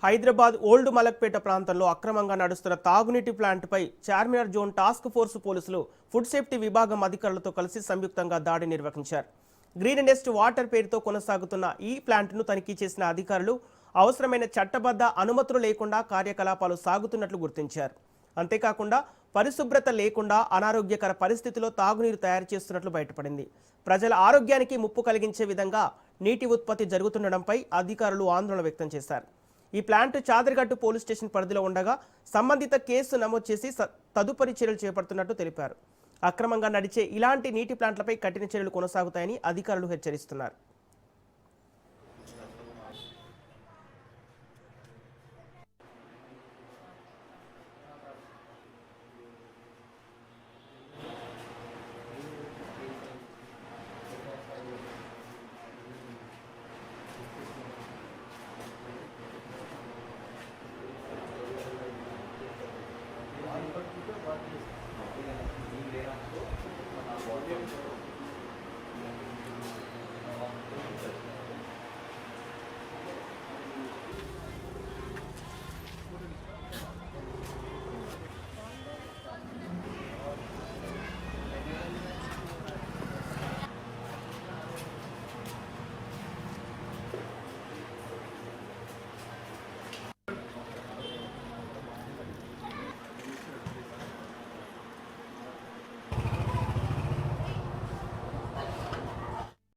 Hyderabad old Malakpet ప్రాంతంలో అక్రమంగా నడుస్తున్న తాగునీటి ప్లాంట్పై చార్మినార్ జోన్ టాస్క్ ఫోర్స్ పోలీసులు ఫుడ్ సేఫ్టీ విభాగం అధికారులతో కలిసి సంయుక్తంగా దాడి నిర్వహించారు. గ్రీన్ నెస్ట్ వాటర్ పేరుతో కొనసాగుతున్న ఈ ప్లాంట్ను తనిఖీ చేసిన అధికారులు అవసరమైన చట్టబద్ధ అనుమతులు లేకుండా కార్యకలాపాలు సాగుతున్నట్లు గుర్తించారు. అంతేకాకుండా పరిశుభ్రత లేకుండా అనారోగ్యకర పరిస్థితిలో తాగునీరు తయారు చేస్తున్నట్లు బయటపడింది. ప్రజల ఆరోగ్యానికి ముప్పు కలిగించే విధంగా నీటి ఉత్పత్తి జరుగుతుండడంపై అధికారులు ఆందోళన వ్యక్తం చేశారు. ఈ ప్లాంట్ చాదరిగట్టు పోలీస్ స్టేషన్ పరిధిలో ఉండగా సంబంధిత కేసు నమోదు చేసి తదుపరి చర్యలు చేపడుతున్నట్టు తెలిపారు. అక్రమంగా నడిచే ఇలాంటి నీటి ప్లాంట్లపై కఠిన చర్యలు కొనసాగుతాయని అధికారులు హెచ్చరిస్తున్నారు.